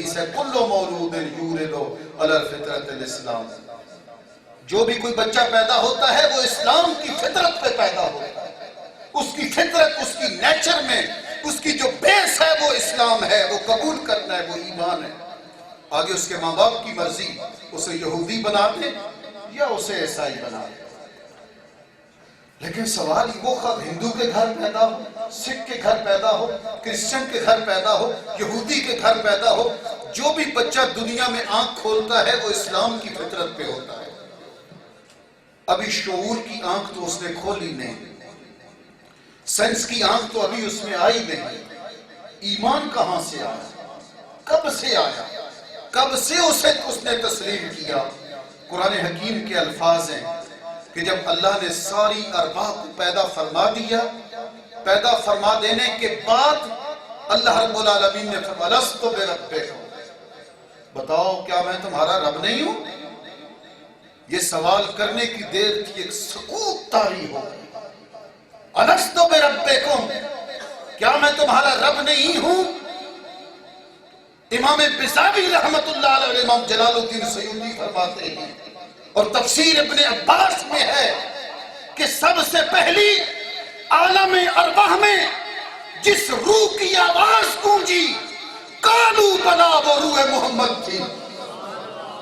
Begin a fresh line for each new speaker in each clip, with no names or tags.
حدیث ہے کلو مولود یولد علی الفطرۃ الاسلام، جو بھی کوئی بچہ پیدا ہوتا ہے وہ اسلام کی فطرت پہ پیدا ہوتا ہے، اس کی فطرت، اس کی نیچر میں اس کی جو بیس ہے وہ اسلام ہے، وہ قبول کرنا ہے، وہ ایمان ہے۔ آگے اس کے ماں باپ کی مرضی اسے یہودی بنا دے یا اسے عیسائی بنا دے۔ لیکن سوال وہ خود ہندو کے گھر پیدا ہو، سکھ کے گھر پیدا ہو، کرسچن کے گھر پیدا ہو، یہودی کے گھر پیدا ہو، جو بھی بچہ دنیا میں آنکھ کھولتا ہے وہ اسلام کی فطرت پہ ہوتا ہے۔ ابھی شعور کی آنکھ تو اس نے کھولی نہیں، سائنس کی آنکھ تو ابھی اس میں آئی نہیں، ایمان کہاں سے آیا، کب سے آیا، کب سے اس نے تسلیم کیا؟ قرآن حکیم کے الفاظ ہیں کہ جب اللہ نے ساری ارواح کو پیدا فرما دیا، پیدا فرما دینے کے بعد اللہ رب العالمین نے فرمایا لست بربکم، بتاؤ کیا میں تمہارا رب نہیں ہوں؟ یہ سوال کرنے کی دیر کی ایک سکوت طاری ہو گئی۔ الست بربکم، کیا میں تمہارا رب نہیں ہوں؟ امام بزاوی رحمت اللہ علیہ، امام جلال الدین سیوطی فرماتے ہیں، اور تفسیر ابن عباس میں ہے کہ سب سے پہلی عالم ارواح میں جس روح کی آواز گونجی قالوا بلا، وہ روح محمد تھی،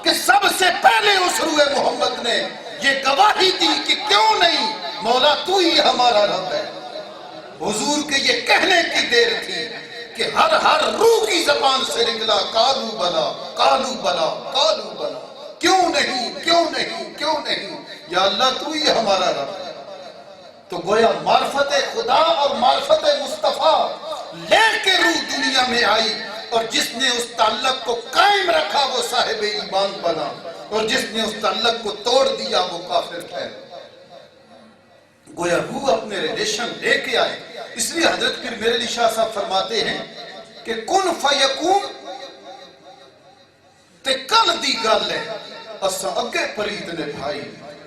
کہ سب سے پہلے اس روح محمد نے یہ گواہی دی کہ کیوں نہیں مولا تو ہی ہمارا رب ہے۔ حضور کے یہ کہنے کی دیر تھی کہ ہر روح کی زبان سے نکلا قالوا بلا، قالوا بلا، قالوا بلا، کیوں نہیں، کیوں نہیں، کیوں نہیں، یا اللہ تو ہی ہمارا رب ہے۔ تو گویا معرفت خدا اور معرفت مصطفیٰ لے کے روح دنیا میں آئی، اور جس نے اس تعلق کو قائم رکھا وہ صاحب ایمان بنا، اور جس نے اس تعلق کو توڑ دیا وہ کافر ٹھہرا۔ گویا روح اپنے ریلیشن لے کے آئے۔ اس لیے حضرت پیر میرے علی شاہ صاحب فرماتے ہیں کہ کن فیکون تے کل دی گل ہے، اساں اگے فرید نے بھائی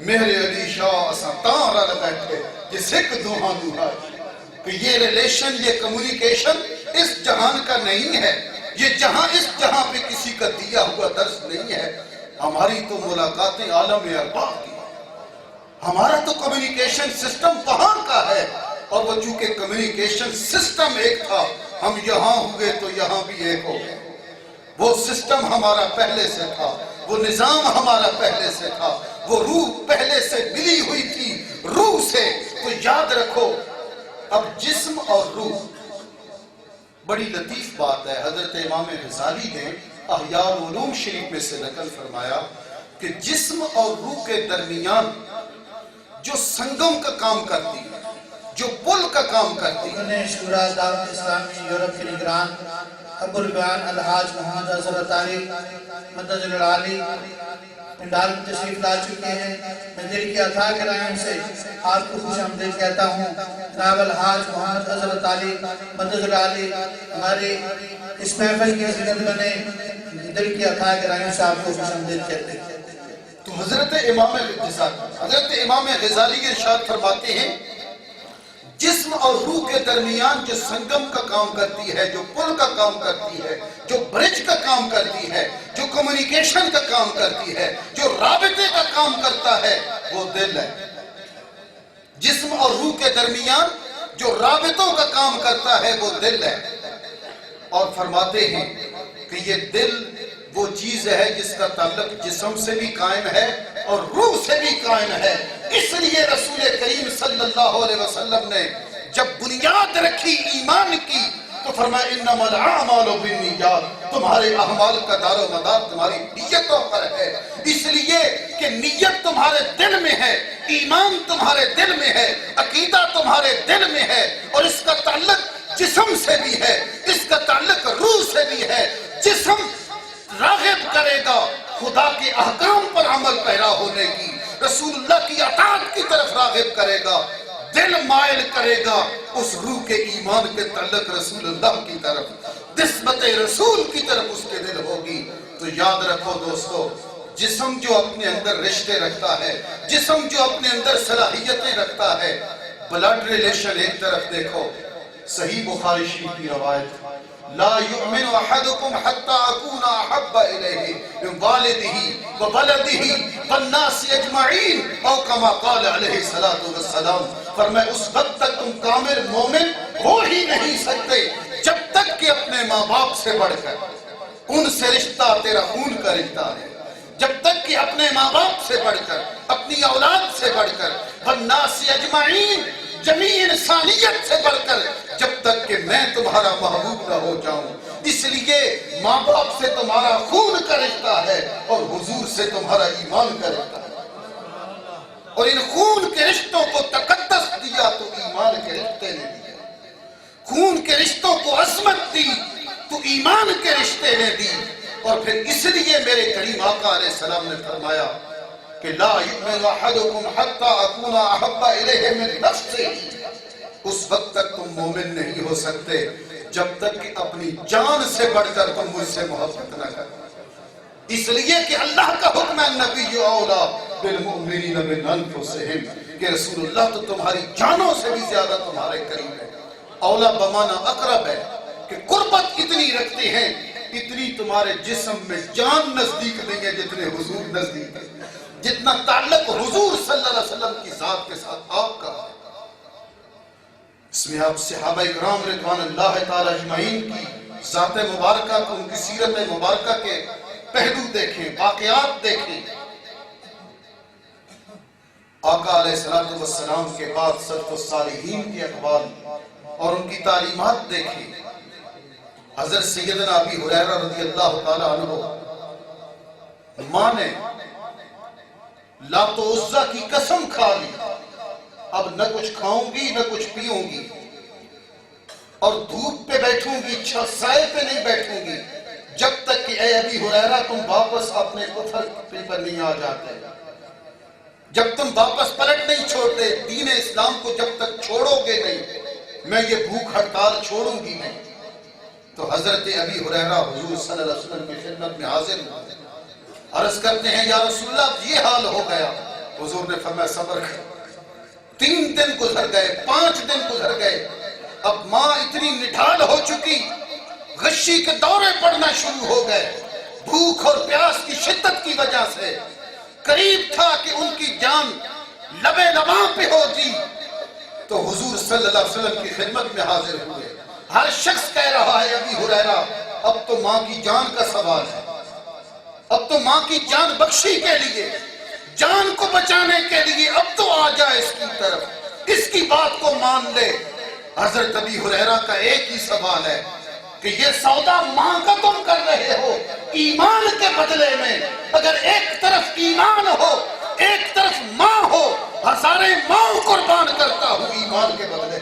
میرے علی شاہ اساں تاں رل بیٹھے یہ سکھ دوہاں دوہائی، کہ یہ ریلیشن، یہ کمیونیکیشن اس جہان کا نہیں ہے، یہ جہاں اس جہاں پہ کسی کا دیا ہوا درس نہیں ہے۔ ہماری تو ملاقاتیں عالم ارواح کی، ہمارا تو کمیونیکیشن سسٹم وہاں کا ہے، اور وہ چونکہ کمیونیکیشن سسٹم ایک تھا، ہم یہاں ہوئے تو یہاں بھی ایک ہو گئے۔ وہ سسٹم ہمارا پہلے سے تھا، وہ نظام ہمارا پہلے سے تھا، وہ روح پہلے سے ملی ہوئی تھی روح سے۔ تو یاد رکھو اب جسم اور روح، بڑی لطیف بات ہے، حضرت امام غزالی نے احیاء العلوم شریف میں سے نقل فرمایا کہ جسم اور روح کے درمیان جو سنگم کا کام کرتی ہے، جو پل کا کام کرتی ہے،
شورا دعوت اسلامی یورپ کے نگران ابو البیان الحاج محمد حضرت علی مدد العالی پنڈال میں تشریف لا چکے ہیں۔ میں دل کی عطا کرائم سے آپ کو خوش آمدید کہتا ہوں۔ جناب الحاج محمد حضرت علی مدد العالی ہماری اس محفل کی عزت بنے، دل کی عطا کرائم سے آپ کو خوش آمدید کہتے ہیں۔
تو حضرت امام غزالی کے ارشاد فرماتے ہیں جسم اور روح کے درمیان جو سنگم کا کام کرتی ہے، جو پل کا کام کرتی ہے، جو برج کا کام کرتی ہے، جو کمیونیکیشن کا کام کرتی ہے، جو رابطے کا کام کرتا ہے، وہ دل ہے۔ جسم اور روح کے درمیان جو رابطوں کا کام کرتا ہے وہ دل ہے، اور فرماتے ہیں کہ یہ دل وہ چیز ہے جس کا تعلق جسم سے بھی قائم ہے اور روح سے بھی قائم ہے۔ اس لیے رسول کریم صلی اللہ علیہ وسلم نے جب بنیاد رکھی ایمان کی تو فرمایا انما الاعمال بالنیات، تمہارے اعمال کا دار و مدار تمہاری نیتوں پر ہے، اس لیے کہ نیت تمہارے دل میں ہے، ایمان تمہارے دل میں ہے، عقیدہ تمہارے دل میں ہے، اور اس کا تعلق جسم سے بھی ہے، اس کا تعلق روح سے بھی ہے۔ جسم راغب کرے گا خدا کے احکام پر عمل پیرا ہونے کی، رسول اللہ کی اطاعت کی طرف راغب کرے گا، دل مائل کرے گا اس روح کے ایمان کے تعلق رسول اللہ کی طرف، نسبت رسول کی طرف اس کے دل ہوگی۔ تو یاد رکھو دوستو، جسم جو اپنے اندر رشتے رکھتا ہے، جسم جو اپنے اندر صلاحیتیں رکھتا ہے، بلڈ ریلیشن ایک طرف دیکھو، صحیح بخاری شریف کی روایت لا یؤمن احدکم حتی اکون والدہ وولدہ والناس اجمعین او کما قال علیہ السلام. فرمایا اس وقت تک تم کامل مومن ہو ہی نہیں سکتے جب تک کہ اپنے ماں باپ سے بڑھ کر ان سے رشتہ تیرا خون کا رشتہ ہے، جب تک کہ اپنے ماں باپ سے بڑھ کر اپنی اولاد سے بڑھ کر والناس اجمعین جمیع انسانیت سے بڑھ کر جب تک کہ میں تمہارا محبوب نہ ہو جاؤں. اس لیے ماں باپ سے تمہارا خون کا رشتہ ہے اور حضور سے تمہارا ایمان کا رشتہ ہے، اور ان خون کے رشتوں کو تقدس دیا تو ایمان کے رشتے نے دیا، خون کے رشتوں کو عظمت دی تو ایمان کے رشتے نے دی. اور پھر اس لیے میرے کریم آقا علیہ السلام نے فرمایا کہ لا یؤمن احدکم حتی اکون احب الیہ من نفسہ. اس وقت تک تم مومن نہیں ہو سکتے جب تک کہ اپنی جان سے بڑھ کر تم مجھ سے محبت نہ کرو. اس لیے کہ اللہ کا حکم ہے نبی اولا بالمؤمنین من انفسہم، کہ رسول اللہ تو تمہاری جانوں سے بھی زیادہ تمہارے قریب ہے. اولا بمانا اقرب ہے کہ قربت اتنی رکھتے ہیں، اتنی تمہارے جسم میں جان نزدیک نہیں ہے جتنے حضور نزدیک ہے، جتنا تعلق حضور صلی اللہ علیہ وسلم کی ذات کے ساتھ آپ کا. اس میں آپ صحابہ اکرام رضوان اللہ تعالی اجمعین کی ذات مبارکہ کو، ان کی سیرت مبارکہ کے پہلو دیکھیں، واقعات دیکھیں. آقا علیہ السلام کے بعد سلف الصالحین کے اقوال اور ان کی تعلیمات دیکھیں. حضرت سیدنا ابی ہریرہ رضی اللہ تعالی عنہ ماں نے لات و عزا کی قسم کھا لی، اب نہ کچھ کھاؤں گی نہ کچھ پیوں گی، اور دھوپ پہ بیٹھوں گی، سائے پہ نہیں بیٹھوں گی جب تک کہ اے ابی ہریرہ تم واپس اپنے پتھر پر نہیں آ جاتے، جب تم واپس پلٹ نہیں چھوڑتے دین اسلام کو، جب تک چھوڑو گے نہیں میں یہ بھوک ہڑتال چھوڑوں گی نہیں. تو حضرت ابی ہریرہ حضور صلی اللہ علیہ وسلم کی خدمت میں حاضر عرض کرتے ہیں یا رسول اللہ یہ حال ہو گیا. حضور نے فرمایا صبر کر. 3 دن گزر گئے، 5 دن گزر گئے، اب ماں اتنی نڈھال ہو چکی، غشی کے دورے پڑنا شروع ہو گئے، بھوک اور پیاس کی شدت کی وجہ سے قریب تھا کہ ان کی جان لبے لباں پہ ہوتی. تو حضور صلی اللہ علیہ وسلم کی خدمت میں حاضر ہوئے. ہر شخص کہہ رہا ہے ابی ہریرہ اب تو ماں کی جان کا سوال ہے، اب تو ماں کی جان بخشی کے لیے، جان کو بچانے کے لیے اب تو آ جائے اس کی طرف، اس کی بات کو مان لے. حضرت ابی ہریرہ کا ایک ہی سوال ہے کہ یہ سودا ماں کا تم کر رہے ہو ایمان کے بدلے میں. اگر ایک طرف ایمان ہو ایک طرف ماں ہو، ہزارے ماں قربان کرتا ہوں ایمان کے بدلے.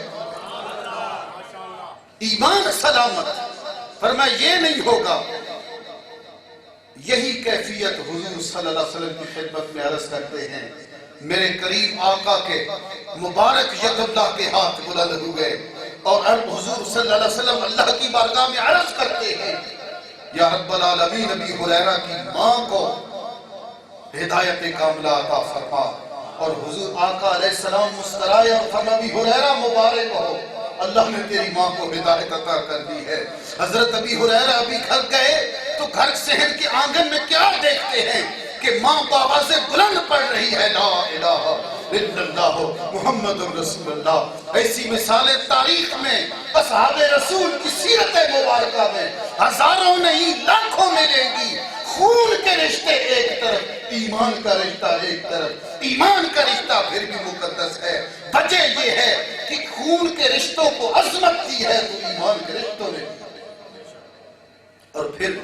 ایمان سلامت. فرمایا یہ نہیں ہوگا. یہی کیفیت حضور صلی اللہ علیہ وسلم کی خدمت میں عرض کرتے ہیں. میرے قریب آقا کے مبارک ید اللہ کے ہاتھ بلند ہوئے اور حضور صلی اللہ علیہ وسلم اللہ کی بارگاہ میں عرض کرتے ہیں یا رب العالمین ابی ہریرہ کی ماں کو ہدایت کاملہ عطا فرما. اور حضور آقا علیہ السلام مسکرائے اور فرمایا ابی ہریرہ مبارک ہو، اللہ نے تیری ماں کو ہدایت عطا کر دی ہے. حضرت ابی ہریرہ ابھی گھر گئے تو گھر صحن کے آنگن میں کیا دیکھتے ہیں کہ ماں بآوازِ بلند پڑھ رہی ہے لا الہ الا اللہ محمد رسول اللہ. ایسی مثالیں تاریخ میں اصحاب رسول کی سیرت مبارکہ میں ہزاروں نہیں لاکھوں ملیں گی. خون کے رشتے ایک طرف، ایمان کا رشتہ ایک طرف. ایمان کا رشتہ پھر بھی مقدس ہے. وجہ یہ ہے کہ خون کے رشتوں کو عظمت دی ہے تو ایمان کے رشتوں نے. اور پھر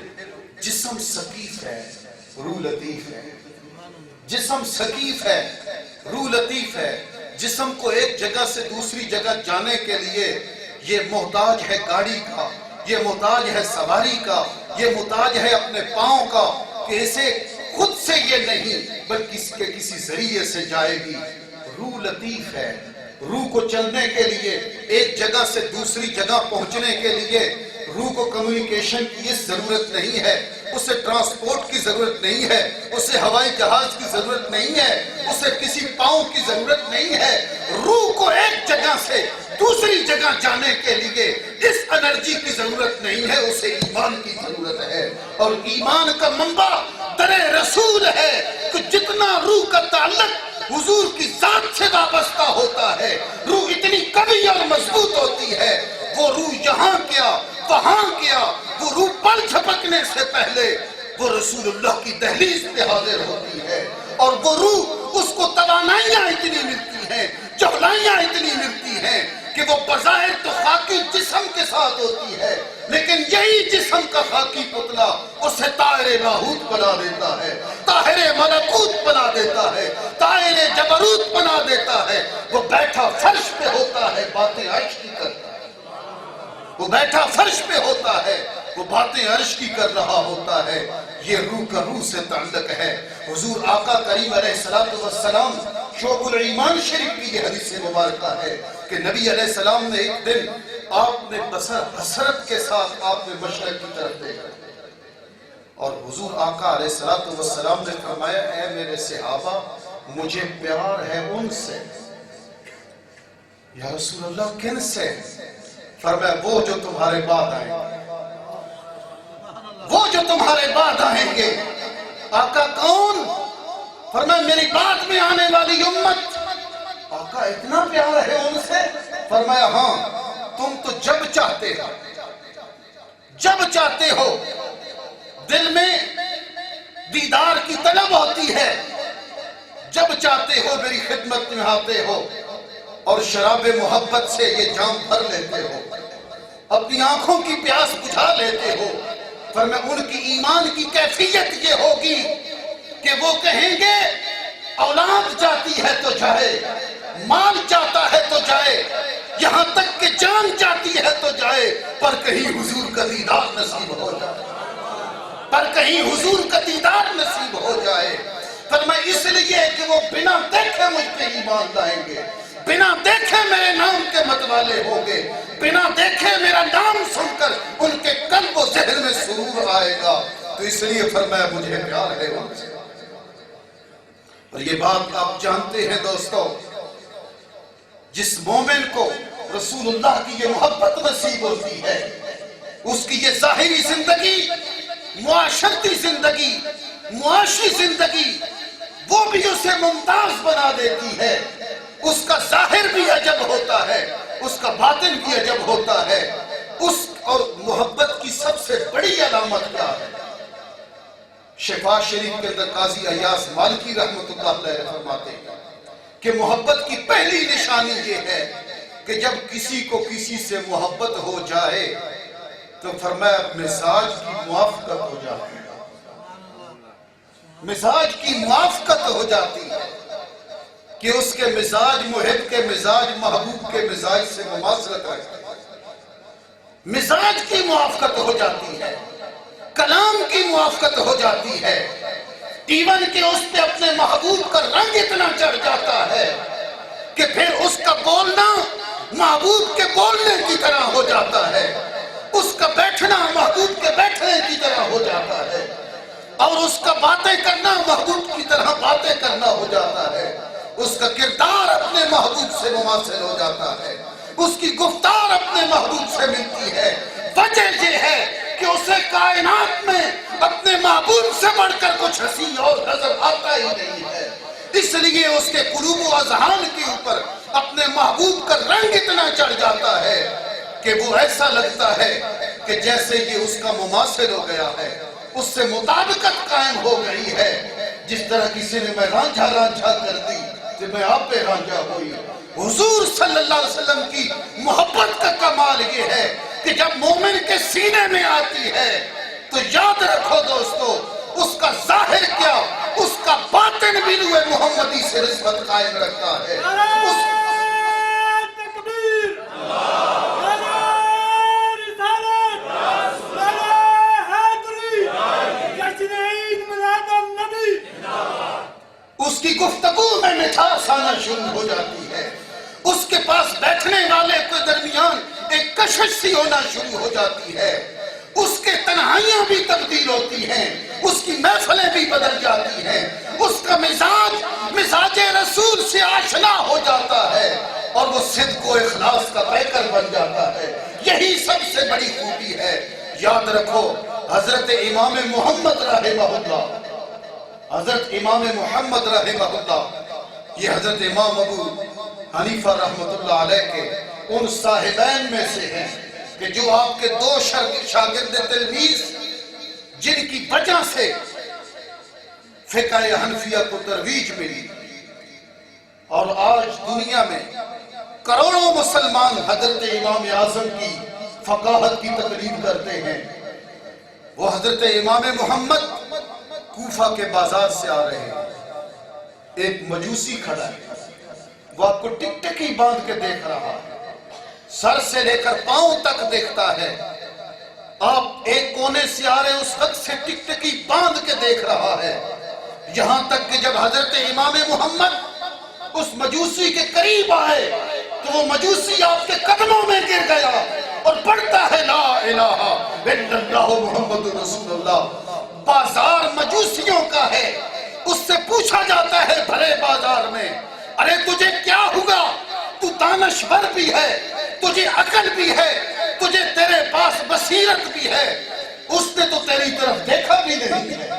جسم ثقیف ہے روح لطیف ہے. جسم ثقیف ہے روح لطیف ہے. جسم کو ایک جگہ سے دوسری جگہ جانے کے لیے یہ محتاج ہے گاڑی کا، یہ محتاج ہے سواری کا، یہ محتاج ہے اپنے پاؤں کا کہ اسے خود سے یہ نہیں بلکہ اس کے کسی ذریعے سے جائے گی. روح لطیف ہے. روح کو چلنے کے لیے ایک جگہ سے دوسری جگہ پہنچنے کے لیے روح کو کمیونیکیشن کی اس ضرورت نہیں ہے. اسے ٹرانسپورٹ کی ضرورت نہیں ہے، اسے ہوائی جہاز کی ضرورت نہیں ہے، اسے کسی پاؤں کی ضرورت نہیں ہے۔ روح کو ایک جگہ سے دوسری جگہ جانے کے لیے اس انرجی کی ضرورت نہیں ہے، اسے ایمان کی ضرورت ہے۔ اور ایمان کا منبع در رسول ہے کہ جتنا روح کا تعلق حضور کی ذات سے وابستہ ہوتا ہے، روح اتنی قوی اور مضبوط ہوتی ہے۔ وہ روح یہاں کیا وہاں کیا، وہ روح پل جھپکنے سے پہلے وہ رسول اللہ کی دہلیز پہ حاضر ہوتی ہے، اور وہ روح اس کو توانائیاں اتنی ملتی ہیں، چہلائیاں اتنی ملتی ہیں کہ وہ بظاہر تو خاکی جسم کے ساتھ ہوتی ہے، لیکن یہی جسم کا خاکی پتلا اسے طائر لاہوت بنا دیتا ہے، طاہر ملکوت بنا دیتا ہے، طائر جبروت بنا دیتا ہے۔ وہ بیٹھا فرش پہ ہوتا ہے، باتیں عرش کی کرتا ہے، وہ بیٹھا فرش پہ ہوتا ہے، وہ باتیں عرش کی کر رہا ہوتا ہے۔ یہ روح کا روح سے تعلق ہے۔ حضور آقا کریم علیہ السلام شعب الایمان شریف کی یہ حدیث مبارکہ ہے کہ نبی علیہ السلام نے ایک دن آپ نے حسرت کے ساتھ آپ نے مشرق کی طرف دیکھا، اور حضور آقا علیہ السلام نے فرمایا، اے میرے صحابہ، مجھے پیار ہے ان سے۔ یا رسول اللہ کن سے؟ فرمایا وہ جو تمہارے بعد آئیں گے، وہ جو تمہارے بعد آئیں گے۔ آقا کون؟ فرمایا میری بعد میں آنے والی امت۔ آقا اتنا پیار ہے ان سے؟ فرمایا ہاں، تم تو جب چاہتے ہو دل میں دیدار کی طلب ہوتی ہے، جب چاہتے ہو میری خدمت میں آتے ہو اور شراب محبت سے یہ جام بھر لیتے ہو، اپنی آنکھوں کی پیاس بجھا لیتے ہو۔ فرمایا ان کی ایمان کی کیفیت یہ ہوگی کہ وہ کہیں گے اولاد جاتی ہے تو جائے، مال جاتا ہے تو جائے، یہاں تک کہ جان جاتی ہے تو جائے، پر کہیں حضور کا دیدار نصیب ہو جائے، پر کہیں حضور کا دیدار نصیب ہو جائے۔ فرمایا اس لیے کہ وہ بنا دیکھے مجھ پہ ایمان لائیں گے، بنا دیکھے میرے نام کے متوالے ہوں گے، بنا دیکھے میرا نام سن کر ان کے قلب و ذہن میں سرور آئے گا۔ تو اس لیے فرمایا مجھے پیار ہے ان سے۔ اور یہ بات آپ جانتے ہیں دوستو، جس مومن کو رسول اللہ کی یہ محبت نصیب ہوتی ہے، اس کی یہ ظاہری زندگی، معاشرتی زندگی، معاشی زندگی، وہ بھی اسے ممتاز بنا دیتی ہے۔ اس کا ظاہر بھی عجب ہوتا ہے، اس کا باطن بھی عجب ہوتا ہے۔ اور محبت کی سب سے بڑی علامت کیا ہے؟ شفا شریف کے اندر قاضی ایاز مالکی رحمت اللہ علیہ فرماتے ہیں کہ محبت کی پہلی نشانی یہ ہے کہ جب کسی کو کسی سے محبت ہو جائے تو فرمایا مزاج کی موافقت ہو جاتی ہے، مزاج کی موافقت ہو جاتی ہے کہ اس کے مزاج محب کے مزاج محبوب کے مزاج سے مماثلت رکھتے ہیں، مزاج کی موافقت ہو جاتی ہے، کلام کی موافقت ہو جاتی ہے، ایون کہ اس پہ اپنے محبوب کا رنگ اتنا چڑھ جاتا ہے کہ پھر اس کا بولنا محبوب کے بولنے کی طرح ہو جاتا ہے، اس کا بیٹھنا محبوب کے بیٹھنے کی طرح ہو جاتا ہے، اور اس کا باتیں کرنا محبوب کی طرح باتیں کرنا ہو جاتا ہے، اس کا کردار اپنے محبوب سے مماثل ہو جاتا ہے، اس کی گفتار اپنے محبوب سے ملتی ہے۔ وجہ یہ ہے کہ اسے کائنات میں اپنے محبوب سے بڑھ کر کچھ حسین اور نظر آتا ہی نہیں ہے، اس لیے اس کے قلوب و اذہان کے اوپر اپنے محبوب کا رنگ اتنا چڑھ جاتا ہے کہ وہ ایسا لگتا ہے کہ جیسے یہ اس کا مماثل ہو گیا ہے، اس سے مطابقت قائم ہو گئی ہے۔ جس طرح کسی نے میں رانجھا رانجھا کر دی کہ میں آپ پہ رانجھا ہوئی۔ حضور صلی اللہ علیہ وسلم کی محبت کا کمال یہ ہے کہ جب مومن کے سینے میں آتی ہے تو یاد رکھو دوستو، اس کا ظاہر کیا، اس کا باطن بھی نور محمدی سے نسبت قائم رکھتا ہے۔ اس کی گفتگو میں مٹھاس آنا شروع ہو جاتی ہے، اس کے پاس بیٹھنے والے کے درمیان ایک کشش سی ہونا شروع ہو جاتی ہے۔ اس کے تنہائیاں بھی تبدیل ہوتی ہیں، اس کی محفلیں بھی بدل جاتی ہیں، اس کا مزاج رسول سے آشنا ہو جاتا ہے اور وہ صدق و اخلاص کا پیکر بن جاتا ہے۔ یہی سب سے بڑی خوبی ہے۔ یاد رکھو حضرت امام محمد رحمہ اللہ، حضرت امام محمد رحمہ اللہ، یہ حضرت امام ابو حنیفہ رحمۃ اللہ علیہ کے ان صاحبین میں سے ہیں کہ جو آپ کے دو شاگرد تلمیذ جن کی وجہ سے فقہ حنفیہ کو ترویج ملی، اور آج دنیا میں کروڑوں مسلمان حضرت امام اعظم کی فقاہت کی تقلید کرتے ہیں، وہ حضرت امام محمد کوفہ کے بازار سے آ رہے ہیں۔ ایک مجوسی کھڑا ہے، وہ آپ کو ٹک ٹکی باندھ کے دیکھ رہا ہے، سر سے لے کر پاؤں تک دیکھتا ہے۔ آپ ایک کونے سے آ رہے اس وقت سے ٹک ٹکی باندھ کے دیکھ رہا ہے، یہاں تک کہ جب حضرت امام محمد اس مجوسی کے قریب آئے تو وہ مجوسی آپ کے قدموں میں گر گیا اور پڑھتا ہے لا الہ الا اللہ محمد رسول اللہ۔ بازار مجوسیوں کا ہے، اس سے پوچھا جاتا ہے بھرے بازار میں، ارے تجھے کیا ہوا؟ تو دانشور بھی ہے، تجھے عقل بھی ہے، تجھے تیرے پاس بصیرت بھی ہے، اس نے تو تیری طرف دیکھا بھی نہیں ہے،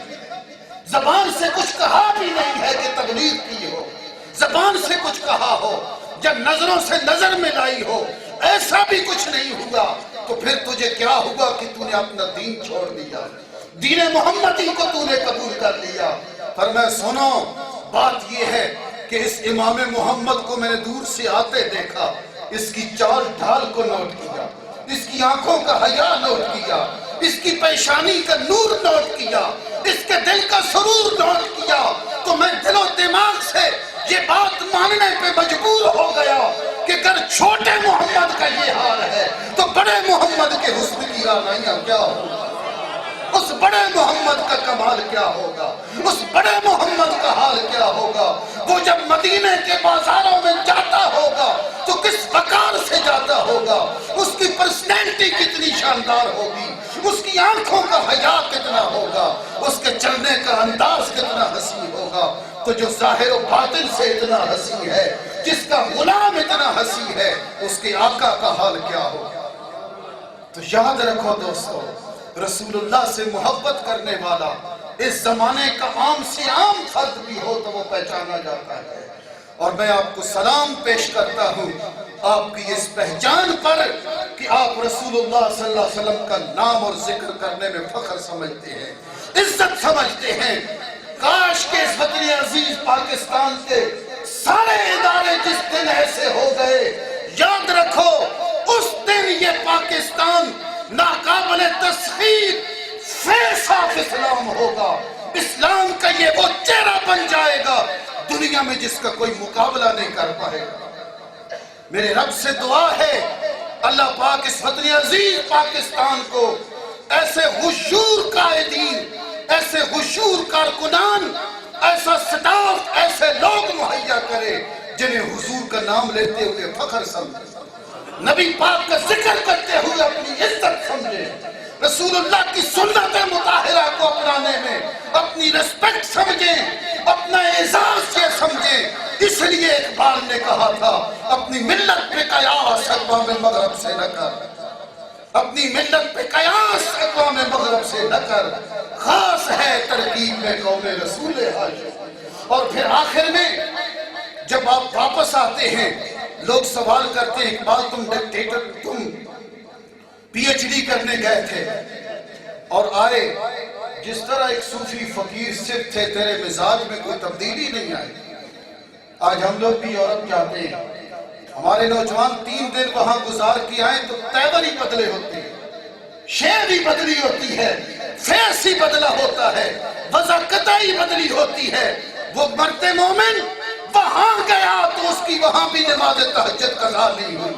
زبان سے کچھ کہا بھی نہیں ہے کہ تبلیغ کی ہو، زبان سے کچھ کہا ہو، جب نظروں سے نظر ملائی ہو، ایسا بھی کچھ نہیں ہوا، تو پھر تجھے کیا ہوا کہ تو نے اپنا دین چھوڑ دیا، دین محمدی کو تو نے قبول کر لیا۔ فرمایا سنو، بات یہ ہے کہ اس امام محمد کو میں نے دور سے آتے دیکھا، اس کی چال ڈھال کو نوٹ کیا، اس کی آنکھوں کا حیا نوٹ کیا، اس کی پیشانی کا نور نوٹ کیا، اس کے دل کا سرور نوٹ کیا، تو میں دل و دماغ سے یہ بات ماننے پہ مجبور ہو گیا کہ اگر چھوٹے محمد کا یہ حال ہے تو بڑے محمد کے حسن کی رانائیاں کیا ہوگا، اس بڑے محمد کا کمال کیا ہوگا، اس بڑے محمد کا حال کیا ہوگا۔ وہ جب مدینے کے بازاروں میں جاتا ہوگا تو کس وقار سے جاتا ہوگا، اس کی پرسنالٹی کتنی شاندار ہوگی، اس کی آنکھوں کا حیا کتنا ہوگا، اس کے چلنے کا انداز کتنا حسین ہوگا۔ تو جو ظاہر و باطن سے اتنا حسین ہے، جس کا غلام اتنا حسین ہے، اس کے آقا کا حال کیا ہوگا۔ تو یاد رکھو دوستو، رسول اللہ سے محبت کرنے والا اس زمانے کا عام سے عام فرد بھی ہو تو وہ پہچانا جاتا ہے۔ اور میں آپ کو سلام پیش کرتا ہوں آپ کی اس پہچان پر کہ آپ رسول اللہ صلی اللہ علیہ وسلم کا نام اور ذکر کرنے میں فخر سمجھتے ہیں، عزت سمجھتے ہیں۔ کاش کہ اس وطن عزیز پاکستان کے سارے ادارے جس دن ایسے ہو گئے، یاد رکھو اس دن یہ پاکستان ناقابل تسخیر فیس آف اسلام ہوگا، اسلام کا یہ وہ چہرہ بن جائے گا دنیا میں جس کا کوئی مقابلہ نہیں کر پائے گا۔ میرے رب سے دعا ہے اللہ پاک اس وطن عزیز پاکستان کو ایسے غشور قائدین، ایسے غشور کارکنان، ایسا سٹاف، ایسے لوگ مہیا کرے جنہیں حضور کا نام لیتے ہوئے فخر سمجھے، نبی پاک کا ذکر کرتے ہوئے اپنی عزت سمجھے، رسول اللہ کی سنت مطہرہ کو اپنانے میں اپنی رسپیکٹ سمجھیں، اپنا اعزاز یہ سمجھیں۔ اس لیے اقبال نے کہا تھا اپنی ملت پہ قیاس اقوام مغرب سے نہ کر، اپنی ملت پہ قیاس اقوام مغرب سے نہ کر، خاص ہے ترکیب میں قوم رسول ہاشم۔ اور پھر آخر میں جب آپ واپس آتے ہیں لوگ سوال کرتے ہیں اقبال تم ڈکٹیٹر، تم پی ایچ ڈی کرنے گئے تھے اور آئے، جس طرح ایک صوفی فقیر صرف تھے تیرے مزاج میں کوئی تبدیلی نہیں آئی۔ آج ہم لوگ بھی یورپ جاتے ہیں، ہمارے نوجوان 3 دن وہاں گزار کے آئیں تو تیور ہی بدلے ہوتے ہیں، شعر ہی بدلی ہوتی ہے، فیس ہی بدلا ہوتا ہے، وضاقتہ ہی بدلی ہوتی ہے۔ وہ مرد مومن وہاں گیا تو اس کی وہاں بھی نماز تہجد قضا نہیں ہوئی،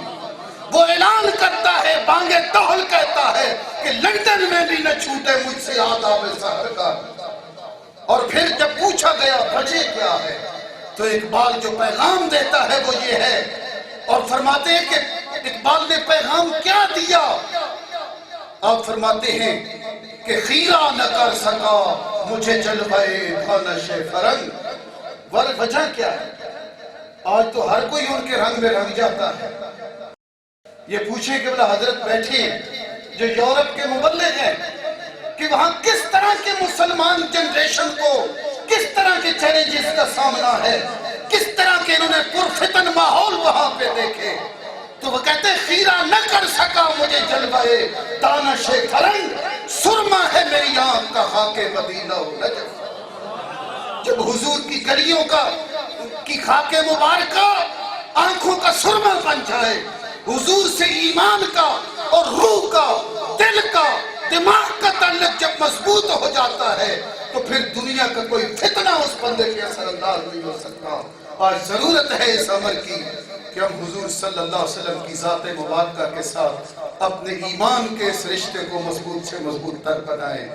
وہ اعلان کرتا ہے، بانگے توحل کہتا ہے کہ لندن میں بھی نہ چھوٹے مجھ سے آداب سحر کا۔ اور پھر جب پوچھا گیا وجہ کیا ہے تو اقبال جو پیغام دیتا ہے وہ یہ ہے، اور فرماتے ہیں کہ اقبال نے پیغام کیا دیا، آپ فرماتے ہیں کہ خیرہ نہ کر سکا مجھے جلوے دانش فرنگ. وجہ کیا ہے؟ آج تو ہر کوئی ان کے رنگ میں رنگ جاتا ہے. یہ پوچھیں کہ بلا حضرت بیٹھے ہیں جو یورپ کے مبلغ ہیں کہ وہاں کس طرح کے مسلمان جنریشن کو کس طرح کے چیلنجز کا سامنا ہے، کس طرح کے انہوں نے پرفتن ماحول وہاں پہ دیکھے. تو وہ کہتے ہیں خیرہ نہ کر سکا مجھے جلوے دانش فرنگ، سرما ہے میری آنکھ کا خاک مدینہ و نجف. جب حضور کی گلیوں کی خاک مبارکہ آنکھوں کا سرما بن جائے، حضور سے ایمان کا اور روح کا، دل کا، دماغ کا تعلق جب مضبوط ہو جاتا ہے تو پھر دنیا کا کوئی فتنہ اس بندے کے اثر انداز نہیں ہو سکتا. آج ضرورت ہے اس عمل کی کہ ہم حضور صلی اللہ علیہ وسلم کی ذات مبارکہ کے ساتھ اپنے ایمان کے اس رشتے کو مضبوط سے مضبوط تر بنائیں،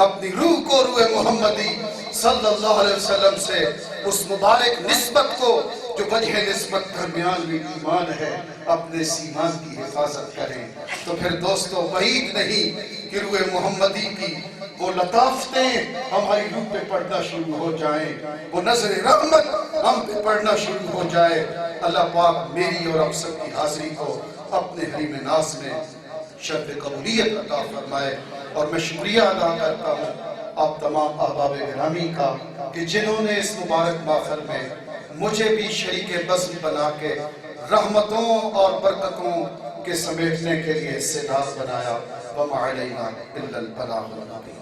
اپنی روح کو روح محمدی صلی اللہ علیہ وسلم سے اس مبارک نسبت کو جو وجہ نسبت درمیان میں ایمان ہے، اپنے اس ایمان کی حفاظت کریں. تو پھر دوستو بعید نہیں کہ روح محمدی کی وہ لطافتیں ہماری روح پہ پڑھنا شروع ہو جائیں، وہ نظر رحمت ہم پہ پڑھنا شروع ہو جائے. اللہ پاک میری اور آپ سب کی حاضری کو اپنے حریم ناز میں شرف قبولیت عطا فرمائے. اور میں شکریہ ادا کرتا ہوں آپ تمام احباب گرامی کا کہ جنہوں نے اس مبارک محفل میں مجھے بھی شریک بزم بنا کے رحمتوں اور برکتوں کے سمیٹنے کے لیے حصے دار بنایا. وما علینا الا البلاغ المبین.